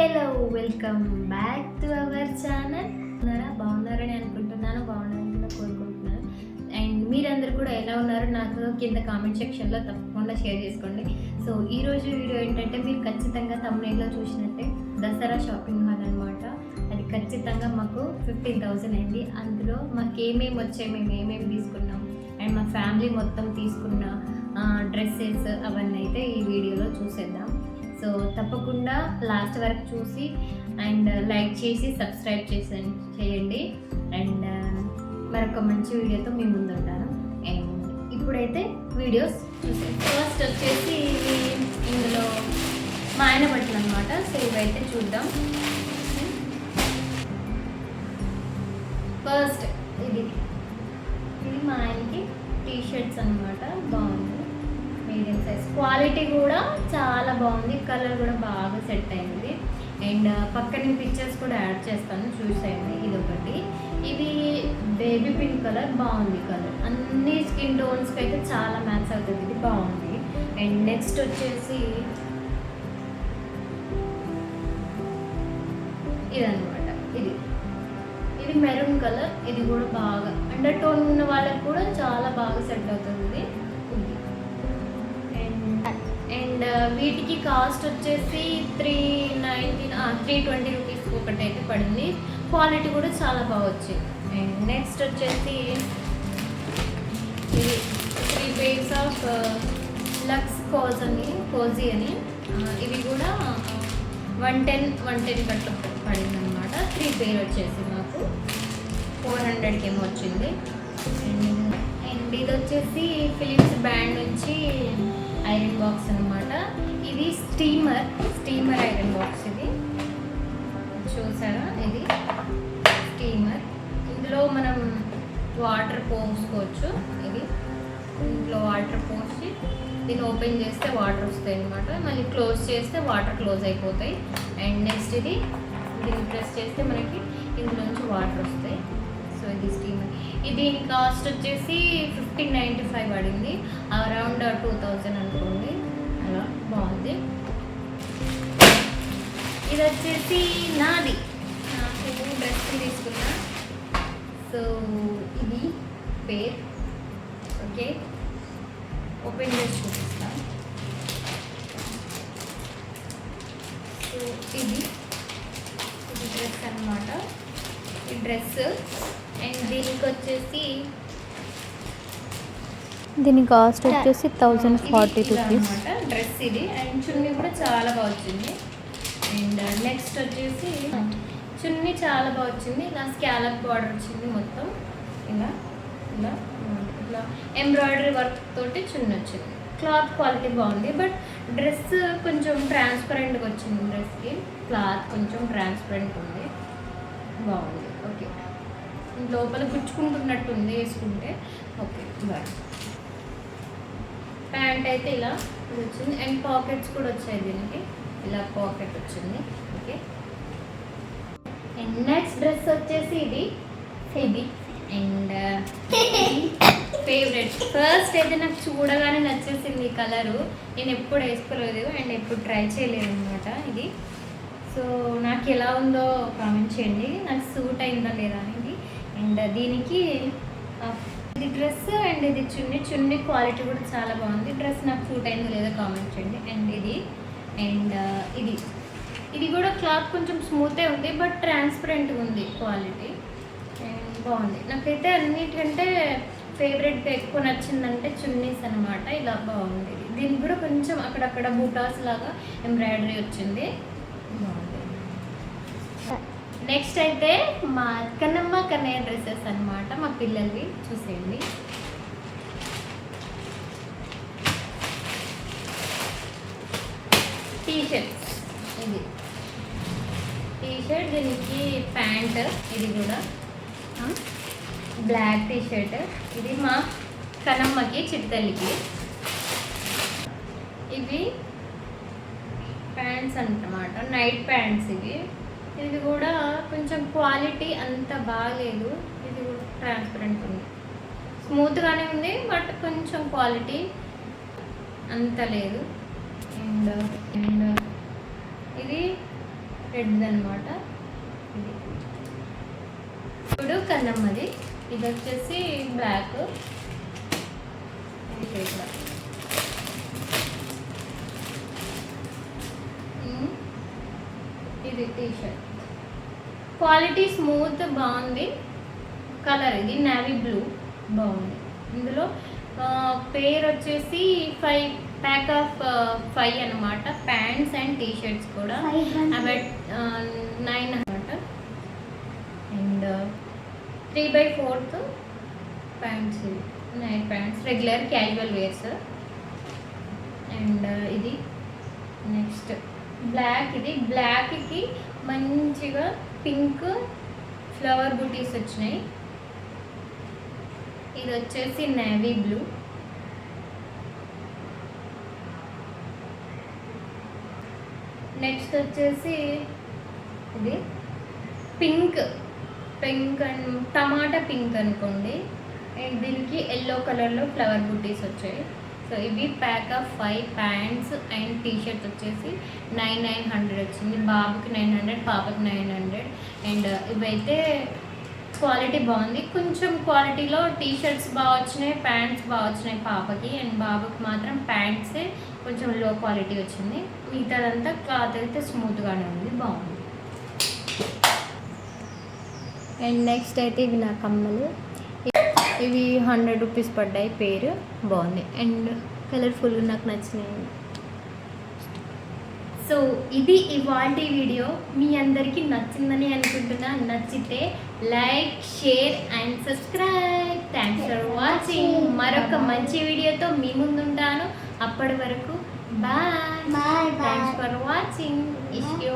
Hello welcome back to our channel. బాగున్నారని అనుకుంటున్నాను, బాగున్నారని కూడా కోరుకుంటున్నాను. అండ్ మీరందరూ కూడా ఎలా ఉన్నారో నాకు కింద కామెంట్ సెక్షన్లో తప్పకుండా షేర్ చేసుకోండి. సో ఈరోజు వీడియో ఏంటంటే, మీరు ఖచ్చితంగా thumbnailలో చూసినట్టే దసరా షాపింగ్ హాల్ అనమాట. అది ఖచ్చితంగా మాకు 15,000 అయింది. అందులో మాకు ఏమేమి వచ్చాయి, మేము ఏమేమి తీసుకున్నాం అండ్ మా ఫ్యామిలీ మొత్తం తీసుకున్న డ్రెస్సెస్ అవన్నీ అయితే ఈ వీడియోలో చూసేద్దాం. సో తప్పకుండా లాస్ట్ వరకు చూసి అండ్ లైక్ చేసి సబ్స్క్రైబ్ చేయండి. అండ్ మరొక మంచి వీడియోతో మీ ముందు ఉంటాను. అండ్ ఇప్పుడైతే వీడియోస్ చూసాం. ఫస్ట్ వచ్చేసి ఇందులో మా ఆయన బట్టలు అనమాట. సో ఇవైతే చూద్దాం. ఫస్ట్ ఇది మా ఆయనకి టీషర్ట్స్ అనమాట. బాగుంది, మీడియం సైజ్, క్వాలిటీ కూడా చాలా బాగుంది, కలర్ కూడా బాగా సెట్ అయింది. అండ్ పక్కన పిక్చర్స్ కూడా యాడ్ చేస్తాను, చూసేయండి. ఇది ఒకటి, ఇది బేబీ పింక్ కలర్, బాగుంది కలర్, అన్ని స్కిన్ టోన్స్కి అయితే చాలా మ్యాచ్ అవుతుంది, ఇది బాగుంది. అండ్ నెక్స్ట్ వచ్చేసి ఇదనమాట, ఇది మెరూన్ కలర్, ఇది కూడా బాగా అండర్ టోన్ ఉన్న వాళ్ళకి కూడా చాలా బాగా సెట్ అవుతుంది. అండ్ వీటికి కాస్ట్ వచ్చేసి 320 రూపీస్ ఒకటి అయితే పడింది. క్వాలిటీ కూడా చాలా బాగా వచ్చింది. అండ్ నెక్స్ట్ వచ్చేసి ఇది 3 pairs ఆఫ్ లక్స్ కోజీ అని, ఇవి కూడా 110 కట్ట పడింది అనమాట. 3 pair వచ్చేసి మాకు 400కి ఏమో వచ్చింది. అండ్ ఇది వచ్చేసి ఫిలిప్స్ బ్రాండ్ నుంచి ఐరన్ బాక్స్ అనమాట. ఇది స్టీమర్ ఐరన్ బాక్స్, ఇది చూసారా, ఇది స్టీమర్. ఇందులో మనం వాటర్ పోసుకోవచ్చు. ఇది ఇంట్లో వాటర్ పోసి దీన్ని ఓపెన్ చేస్తే వాటర్ వస్తాయి అనమాట. మళ్ళీ క్లోజ్ చేస్తే వాటర్ క్లోజ్ అయిపోతాయి. అండ్ నెక్స్ట్ దీన్ని ప్రెస్ చేస్తే మనకి ఇందులోంచి వాటర్ వస్తాయి. సో ఇది స్టీమర్. దీని కాస్ట్ వచ్చేసి 1595 పడింది, అరౌండ్ 2000 అనుకోండి. అలా బాగుంది. ఇది వచ్చేసి నాకు డ్రెస్ తీసుకున్నా. సో ఇది పేర్, ఓకే, ఓపెన్ చేసి చూపిస్తా. సో ఇది డ్రెస్ అనమాట, ఈ డ్రెస్. అండ్ దీని కాస్ట్ వచ్చేసి 1040 రూపీస్ అనమాట డ్రెస్ ఇది. అండ్ చున్నీ కూడా చాలా బాగా వచ్చింది. అండ్ నెక్స్ట్ వచ్చేసి చున్నీ చాలా బాగా వచ్చింది. ఇలా స్కాలప్ బార్డర్ వచ్చింది మొత్తం, ఇలా ఇలా ఇట్లా ఎంబ్రాయిడరీ వర్క్ తోటి చున్నీ వచ్చింది. క్లాత్ క్వాలిటీ బాగుంది, బట్ డ్రెస్ కొంచెం ట్రాన్స్పరెంట్గా వచ్చింది. డ్రెస్కి క్లాత్ కొంచెం ట్రాన్స్పరెంట్ ఉంది, బాగుంది. ఓకే, లోపల గుచ్చుకుంటున్నట్టు ఉంది వేసుకుంటే. ఓకే, బాగా ప్యాంట్ అయితే ఇలా వచ్చింది. అండ్ పాకెట్స్ కూడా వచ్చాయి దీనికి, ఇలా పాకెట్ వచ్చింది. ఓకే, అండ్ నెక్స్ట్ డ్రెస్ వచ్చేసి ఇది అండ్ ఫేవరెట్. ఫస్ట్ అయితే నాకు చూడగానే నచ్చేసింది ఈ కలరు. నేను ఎప్పుడు వేసుకోలేదు అండ్ ఎప్పుడు ట్రై చేయలేదు అనమాట ఇది. సో నాకు ఎలా ఉందో కామెంట్ చేయండి, నాకు సూట్ అయిందా లేదా అనేది. అండ్ దీనికి ఇది డ్రెస్ అండ్ ఇది చున్నీ క్వాలిటీ కూడా చాలా బాగుంది. డ్రెస్ నాకు సూట్ అయిందో లేదో కామెంట్ చేయండి. అండ్ అండ్ ఇది కూడా క్లాత్ కొంచెం స్మూతే ఉంది, బట్ ట్రాన్స్పరెంట్గా ఉంది క్వాలిటీ. అండ్ బాగుంది. నాకైతే అన్నిటికంటే ఫేవరెట్గా ఎక్కువ నచ్చిందంటే చున్నీస్ అనమాట. ఇలా బాగుంది. దీనికి కూడా కొంచెం అక్కడక్కడ బూటాస్ లాగా ఎంబ్రాయిడరీ వచ్చింది, బాగుంది. నెక్స్ట్ అయితే మా కన్నయ్య డ్రెస్సెస్ అనమాట, మా పిల్లలవి, చూసేయండి. టీషర్ట్స్, ఇది టీషర్ట్, దీనికి ప్యాంట్, ఇది కూడా బ్లాక్ టీషర్ట్. ఇది మా కన్నమ్మకి, చిట్టల్లికి. ఇవి ప్యాంట్స్ అన్నమాట, నైట్ ప్యాంట్స్ ఇవి. ఇది కూడా కొంచెం క్వాలిటీ అంత బాగాలేదు, ఇది కూడా ట్రాన్స్పరెంట్ ఉంది, స్మూత్గానే ఉంది, బట్ కొంచెం క్వాలిటీ అంత లేదు. అండ్ ఇది రెడ్ అనమాట. ఇది ఇప్పుడు కన్నమ్మది. ఇది వచ్చేసి బ్లాక్. ఇది టీషర్ట్ క్వాలిటీ స్మూత్ బాగుంది. కలర్ ఇది నేవీ బ్లూ బాగుంది. ఇందులో పేర్ వచ్చేసి 5 ప్యాక్ ఆఫ్ 5 అనమాట. ప్యాంట్స్ అండ్ టీషర్ట్స్ కూడా అబౌట్ 9 అనమాట. And 3/4 pants, night pants, regular casual wears. And ఇది నెక్స్ట్ బ్లాక్. ఇది బ్లాక్కి మంచిగా పింక్ ఫ్లవర్ బూటీస్ వచ్చినాయి. ఇది వచ్చేసి నేవీ బ్లూ. నెక్స్ట్ వచ్చేసి ఇది పింక్ అండ్ టమాటా పింక్ అనుకోండి. అండ్ దీనికి ఎల్లో కలర్లో ఫ్లవర్ బూటీస్ వచ్చాయి. సో ఇవి pack of 5 pants and T-shirts వచ్చేసి 900 వచ్చింది. బాబుకి 900, పాపకి 900. అండ్ ఇవైతే క్వాలిటీ బాగుంది. కొంచెం క్వాలిటీలో టీషర్ట్స్ బాగా వచ్చినాయి, ప్యాంట్స్ బాగా వచ్చినాయి పాపకి. అండ్ బాబుకి మాత్రం ప్యాంట్సే కొంచెం లో క్వాలిటీ వచ్చింది. మిగతాదంతా క్లాత్ అయితే స్మూత్గానే ఉంది, బాగుంది. అండ్ నెక్స్ట్ అయితే ఇవి నా కమ్మలు. ఇవి 100 రూపీస్ పడ్డాయి. పేరు బాగుంది అండ్ కలర్ఫుల్గా నాకు నచ్చినాయి. సో ఇది ఇవాల్టి వీడియో. మీ అందరికీ నచ్చిందని అనుకుంటున్నా. నచ్చితే like, share and subscribe. Thanks for watching. మరొక మంచి వీడియోతో మీ ముందుంటాను. అప్పటి వరకు bye. Thanks for watching. Issue